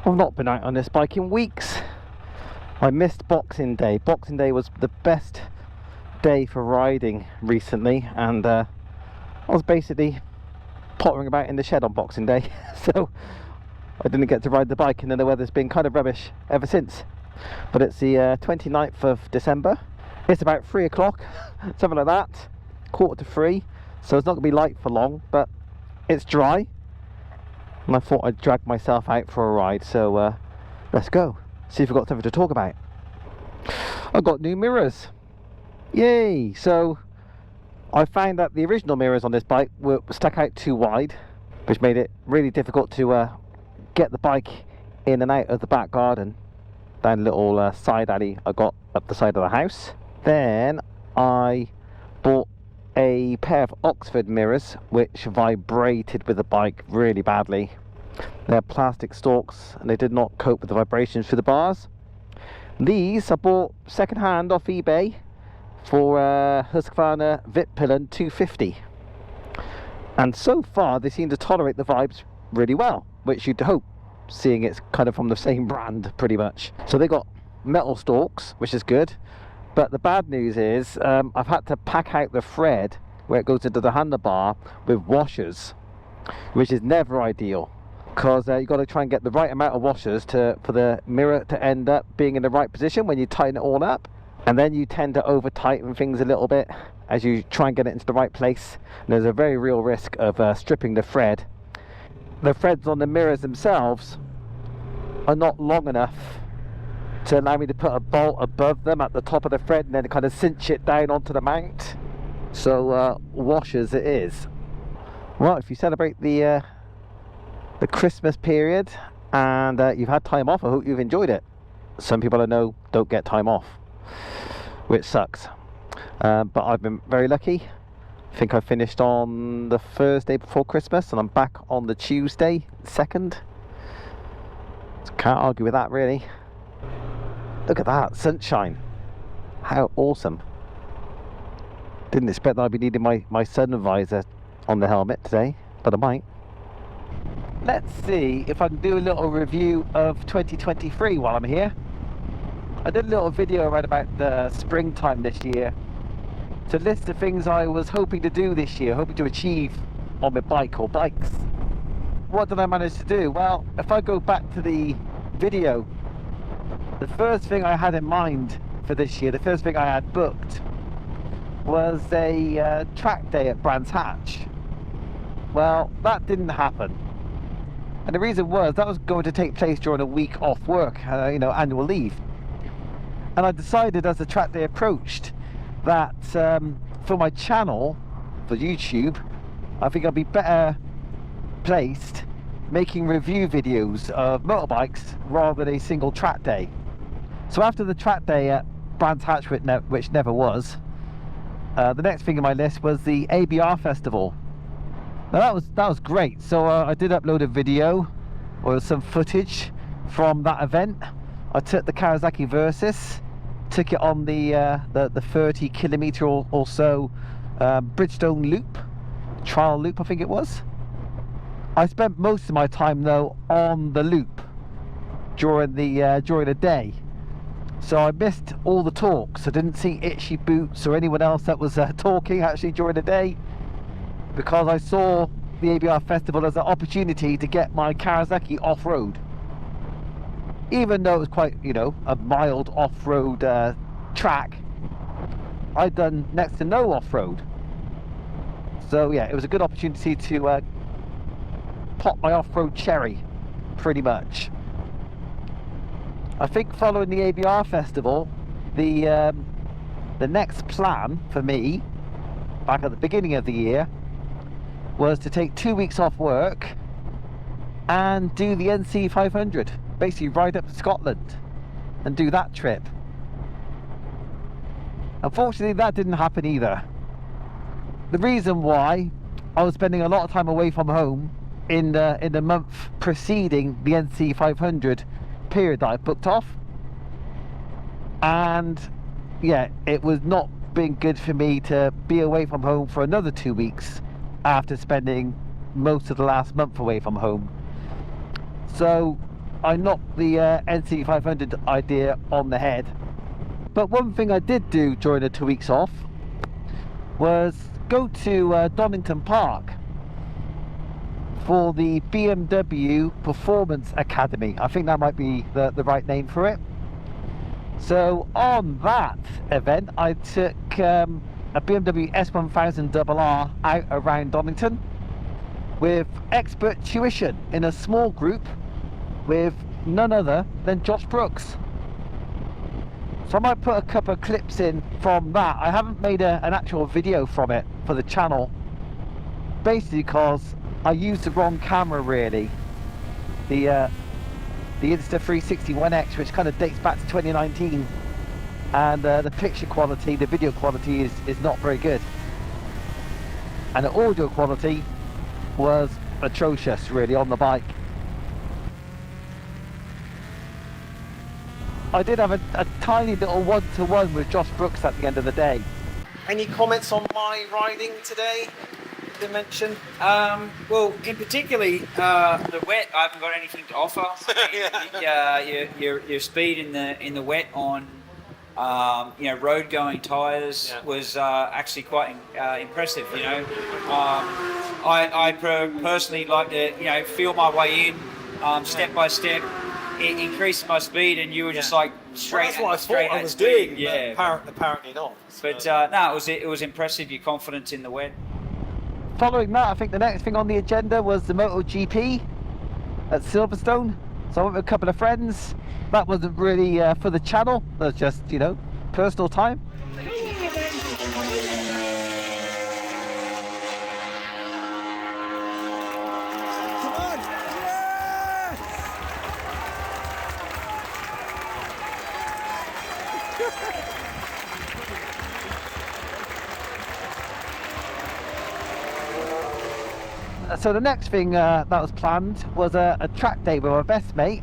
I've not been out on this bike in weeks. I missed Boxing Day. Boxing Day was the best day for riding recently, and I was basically pottering about in the shed on Boxing Day, so I didn't get to ride the bike, and then the weather's been kind of rubbish ever since. But it's the 29th of December. It's about 3 o'clock, something like that, 2:45, so it's not going to be light for long, but it's dry. And I thought I'd drag myself out for a ride, so let's go. See if we've got something to talk about. I've got new mirrors. Yay! So I found that the original mirrors on this bike were stuck out too wide, which made it really difficult to get the bike in and out of the back garden, down a little side alley I got up the side of the house. Then I bought a pair of Oxford mirrors which vibrated with the bike really badly. They're plastic stalks and they did not cope with the vibrations through the bars. These I bought second hand off eBay for Husqvarna Vitpillen 250, and so far they seem to tolerate the vibes really well, which you'd hope, seeing it's kind of from the same brand pretty much. So they got metal stalks, which is good. But the bad news is I've had to pack out the thread where it goes into the handlebar with washers, which is never ideal, because you've got to try and get the right amount of washers for the mirror to end up being in the right position when you tighten it all up. And then you tend to over tighten things a little bit as you try and get it into the right place. And there's a very real risk of stripping the thread. The threads on the mirrors themselves are not long enough to allow me to put a bolt above them at the top of the thread and then kind of cinch it down onto the mount. So washers it is. Well, if you celebrate the Christmas period and you've had time off, I hope you've enjoyed it. Some people I know don't get time off, which sucks. But I've been very lucky. I think I finished on the Thursday before Christmas and I'm back on the Tuesday 2nd. So can't argue with that really. Look at that, sunshine. How awesome. Didn't expect that I'd be needing my sun visor on the helmet today, but I might. Let's see if I can do a little review of 2023 while I'm here. I did a little video around about the springtime this year to list the things I was hoping to do this year, hoping to achieve on my bike or bikes. What did I manage to do? Well, if I go back to the video, the first thing I had in mind for this year, the first thing I had booked was a track day at Brands Hatch. Well, that didn't happen. And the reason was that was going to take place during a week off work, annual leave. And I decided as the track day approached that for my channel, for YouTube, I think I'd be better placed making review videos of motorbikes rather than a single track day. So after the track day at Brands Hatch, which never was, the next thing on my list was the ABR Festival. Now that was great. So I did upload a video or some footage from that event. I took the Kawasaki Versys, took it on the 30 kilometer or so Bridgestone loop, trial loop I think it was. I spent most of my time though on the loop during the day. So I missed all the talks. I didn't see Itchy Boots or anyone else that was talking actually during the day, because I saw the ABR Festival as an opportunity to get my Kawasaki off-road. Even though it was quite, a mild off-road track, I'd done next to no off-road. So yeah, it was a good opportunity to pop my off-road cherry, pretty much. I think following the ABR Festival, the next plan for me, back at the beginning of the year, was to take 2 weeks off work and do the NC 500. Basically ride up to Scotland and do that trip. Unfortunately, that didn't happen either. The reason why, I was spending a lot of time away from home in the month preceding the NC 500 period that I booked off, and yeah, it was not being good for me to be away from home for another 2 weeks after spending most of the last month away from home. So I knocked the NC500 idea on the head. But one thing I did do during the 2 weeks off was go to Donington Park for the BMW Performance Academy. I think that might be the right name for it. So on that event, I took a BMW S1000RR out around Donington with expert tuition in a small group with none other than Josh Brooks. So I might put a couple of clips in from that. I haven't made an actual video from it for the channel, basically because I used the wrong camera really. The Insta360 1X, which kind of dates back to 2019, and the picture quality, the video quality is not very good, and the audio quality was atrocious really on the bike. I did have a tiny little one-to-one with Josh Brooks at the end of the day. Any comments on my riding today to mention? Well, in particularly the wet, I haven't got anything to offer. Your speed in the wet on road going tyres was actually quite impressive. I personally like to feel my way in step by step, increasing my speed, and you were just like straight. Well, that's what I thought I was doing. Yeah, apparently not. But no, it was impressive. Your confidence in the wet. Following that, I think the next thing on the agenda was the MotoGP at Silverstone. So I went with a couple of friends. That wasn't really for the channel. That was just, personal time. So the next thing that was planned was a track day with my best mate,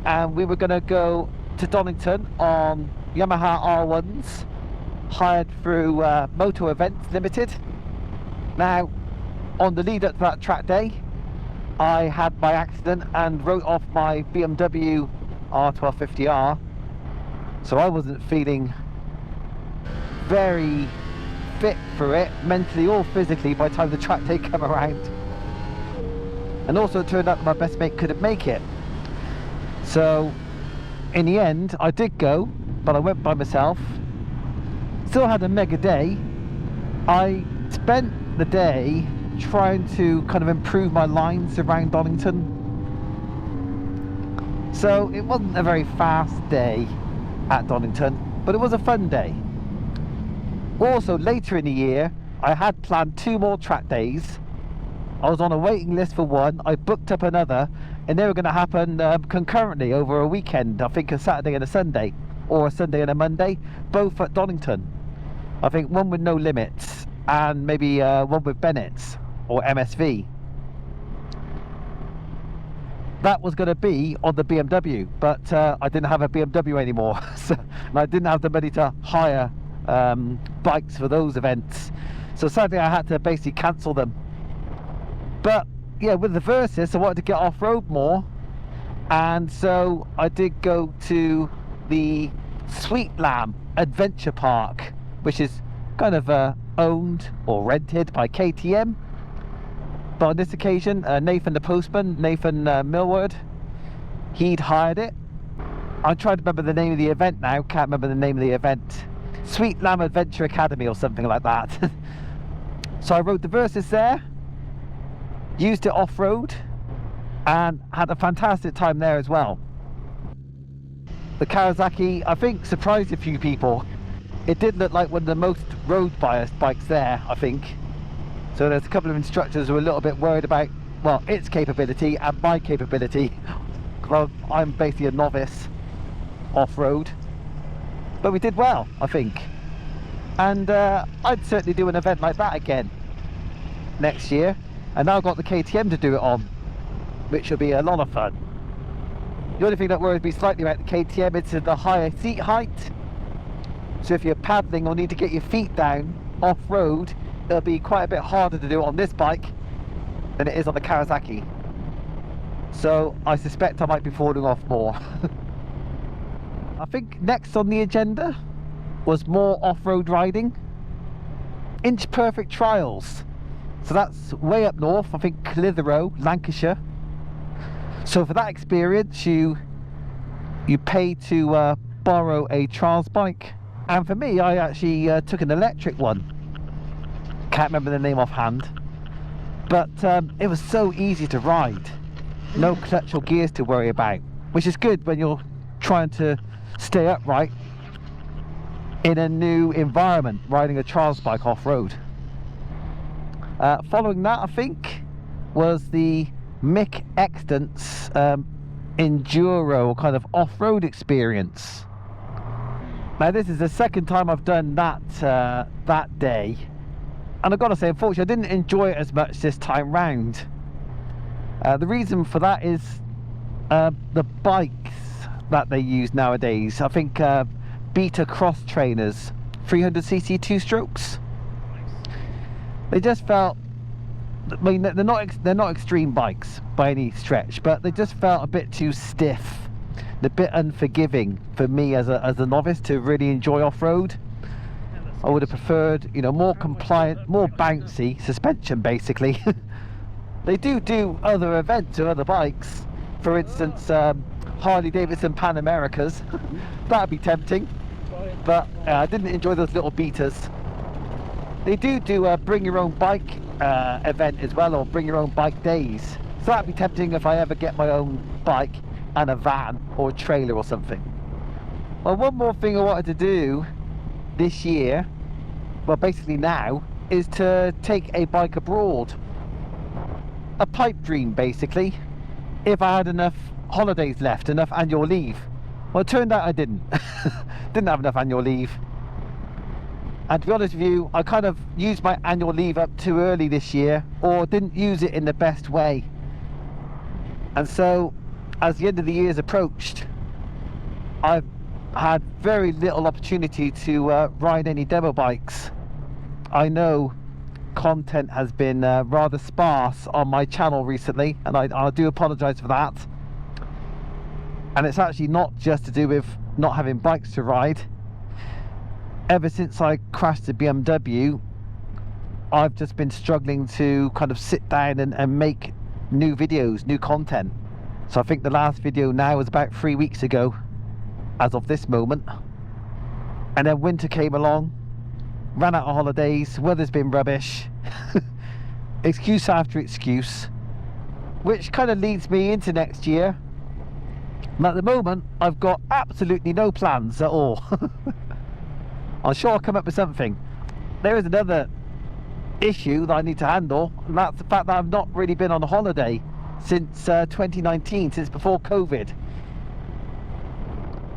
and we were going to go to Donington on Yamaha R1s hired through Moto Events Limited. Now, on the lead up to that track day, I had my accident and wrote off my BMW R1250R, so I wasn't feeling very fit for it, mentally or physically, by the time the track day came around. And also it turned out that my best mate couldn't make it. So in the end I did go, but I went by myself. Still had a mega day. I spent the day trying to kind of improve my lines around Donington. So it wasn't a very fast day at Donington, but it was a fun day. Also later in the year I had planned 2 more track days. I was on a waiting list for one, I booked up another, and they were going to happen concurrently over a weekend. I think a Saturday and a Sunday, or a Sunday and a Monday, both at Donington. I think one with No Limits, and maybe one with Bennett's, or MSV. That was going to be on the BMW, but I didn't have a BMW anymore, and I didn't have the money to hire bikes for those events. So sadly I had to basically cancel them. But yeah, with the Versys I wanted to get off-road more, and so I did go to the Sweetlamb Adventure Park, which is kind of owned or rented by KTM. But on this occasion, Nathan the postman, Nathan Millward, he'd hired it. I'm trying to remember the name of the event now, can't remember the name of the event. Sweetlamb Adventure Academy or something like that. So I rode the Versys there, used it off-road, and had a fantastic time there as well. The Kawasaki, I think, surprised a few people. It did look like one of the most road-biased bikes there, I think. So there's a couple of instructors who were a little bit worried about, well, its capability and my capability. Well, I'm basically a novice off-road. But we did well, I think. And I'd certainly do an event like that again next year. And now I've got the KTM to do it on, which will be a lot of fun. The only thing that worries me slightly about the KTM is the higher seat height. So if you're paddling or need to get your feet down off-road, it'll be quite a bit harder to do it on this bike than it is on the Kawasaki. so I suspect I might be falling off more. I think next on the agenda was more off-road riding. Inch Perfect Trials. So that's way up north, I think Clitheroe, Lancashire. So for that experience you pay to borrow a trials bike, and for me I actually took an electric one. Can't remember the name offhand, but it was so easy to ride. No clutch or gears to worry about, which is good when you're trying to stay upright in a new environment, riding a trials bike off-road. Following that, I think, was the Mick Extance enduro kind of off-road experience. Now this is the second time I've done that that day, and I've got to say, unfortunately, I didn't enjoy it as much this time round. The reason for that is the bikes that they use nowadays. I think Beta Cross Trainers 300cc 2-strokes. They just felt, I mean, they're not extreme bikes by any stretch, but they just felt a bit too stiff, a bit unforgiving for me as a novice to really enjoy off-road. I would have preferred, you know, more compliant, more bouncy suspension, basically. They do other events or other bikes, for instance Harley Davidson Pan Americas. That'd be tempting, but I didn't enjoy those little beaters. They do a bring your own bike event as well, or bring your own bike days, so that'd be tempting if I ever get my own bike and a van or a trailer or something. Well, one more thing I wanted to do this year, well basically now, is to take a bike abroad. A pipe dream, basically, if I had enough holidays left, enough annual leave. Well, it turned out I didn't. Didn't have enough annual leave. And to be honest with you, I kind of used my annual leave up too early this year, or didn't use it in the best way. And so, as the end of the year's approached, I've had very little opportunity to ride any demo bikes. I know content has been rather sparse on my channel recently, and I do apologise for that. And it's actually not just to do with not having bikes to ride. Ever since I crashed the BMW, I've just been struggling to kind of sit down and make new videos, new content. So I think the last video now was about 3 weeks ago, as of this moment. And then winter came along, ran out of holidays, weather's been rubbish, excuse after excuse, which kind of leads me into next year. And at the moment, I've got absolutely no plans at all. I'm sure I'll come up with something. There is another issue that I need to handle, and that's the fact that I've not really been on a holiday since 2019, since before COVID.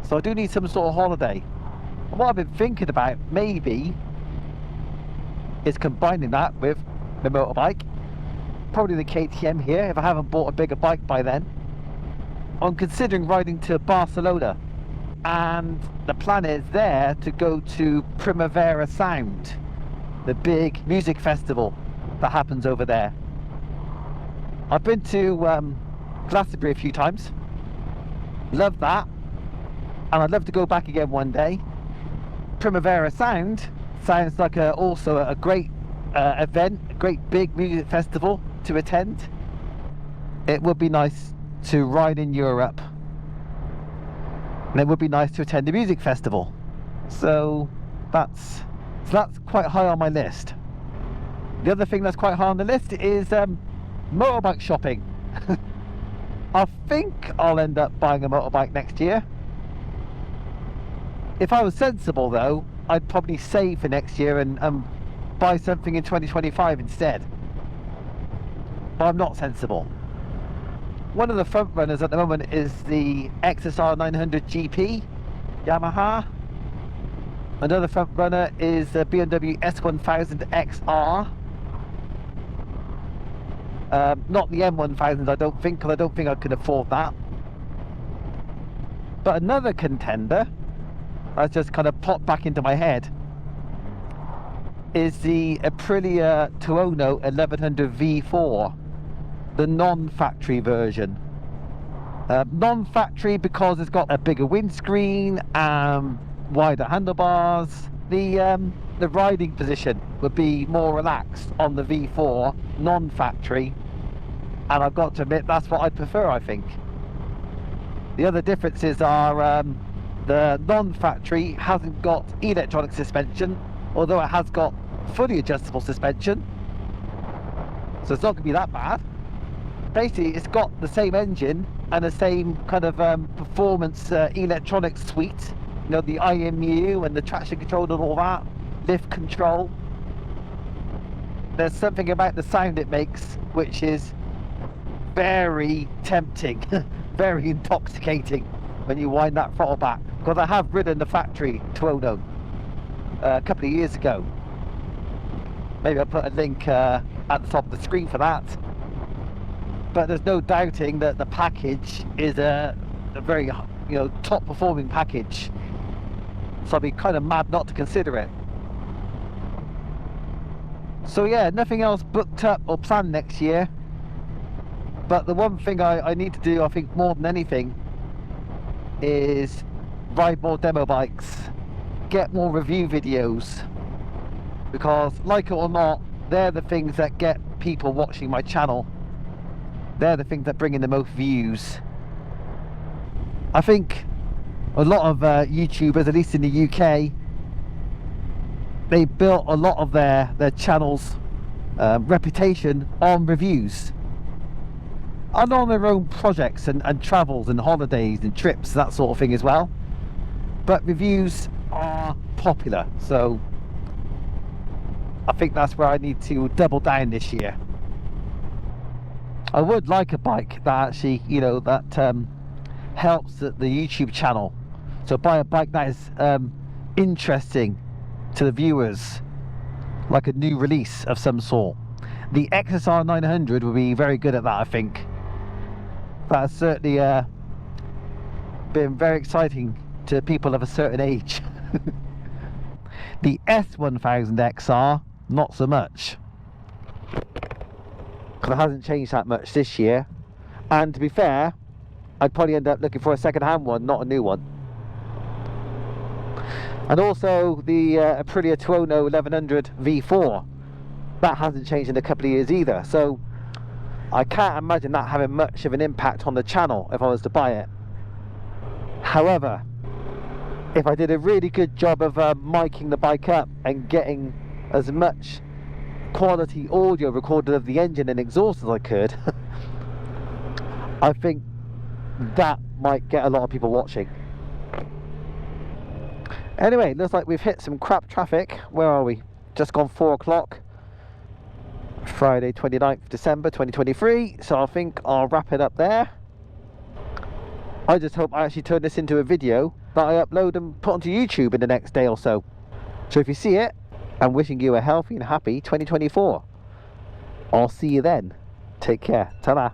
So I do need some sort of holiday. And what I've been thinking about, maybe, is combining that with the motorbike, probably the KTM here, if I haven't bought a bigger bike by then. I'm considering riding to Barcelona, and the plan is there to go to Primavera Sound, the big music festival that happens over there. I've been to Glastonbury a few times, love that, and I'd love to go back again one day. Primavera Sound sounds like also a great event, a great big music festival to attend. It would be nice to ride in Europe, and it would be nice to attend a music festival. So that's quite high on my list. The other thing that's quite high on the list is motorbike shopping. I think I'll end up buying a motorbike next year. If I was sensible though, I'd probably save for next year and buy something in 2025 instead. But I'm not sensible. One of the front runners at the moment is the XSR 900 GP Yamaha. Another front runner is the BMW S1000 XR. Not the M1000, I don't think, because I don't think I could afford that. But another contender that's just kind of popped back into my head is the Aprilia Tuono 1100 V4, the non-factory version. Non-factory because it's got a bigger windscreen, wider handlebars. The riding position would be more relaxed on the V4 non-factory, and I've got to admit that's what I'd prefer, I think. The other differences are the non-factory hasn't got electronic suspension, although it has got fully adjustable suspension, so it's not going to be that bad. Basically, it's got the same engine and the same kind of performance electronic suite, you know, the IMU and the traction control and all that, lift control. There's something about the sound it makes which is very tempting, very intoxicating when you wind that throttle back, because I have ridden the factory Tuono a couple of years ago. Maybe I'll put a link at the top of the screen for that. But there's no doubting that the package is a very, you know, top performing package. So I'd be kind of mad not to consider it. So yeah, nothing else booked up or planned next year. But the one thing I need to do, I think more than anything, is ride more demo bikes, get more review videos, because like it or not, they're the things that get people watching my channel. They're the things that bring in the most views. I think a lot of YouTubers, at least in the UK, they built a lot of their channel's reputation on reviews and on their own projects and travels and holidays and trips, that sort of thing as well. But reviews are popular, so I think that's where I need to double down this year. I would like a bike that actually, you know, that helps the YouTube channel. So buy a bike that is interesting to the viewers, like a new release of some sort. The XSR 900 would be very good at that, I think. That has certainly been very exciting to people of a certain age. The S1000XR, not so much, because it hasn't changed that much this year. And to be fair, I'd probably end up looking for a second-hand one, not a new one. And also the Aprilia Tuono 1100 V4, that hasn't changed in a couple of years either, so I can't imagine that having much of an impact on the channel if I was to buy it. However, if I did a really good job of miking the bike up and getting as much quality audio recorded of the engine and exhaust as I could, I think that might get a lot of people watching. Anyway, looks like we've hit some crap traffic. Where are we? Just gone 4 o'clock. Friday 29th December 2023. So I think I'll wrap it up there. I just hope I actually turn this into a video that I upload and put onto YouTube in the next day or so. So if you see it, I'm wishing you a healthy and happy 2024. I'll see you then. Take care. Ta-da.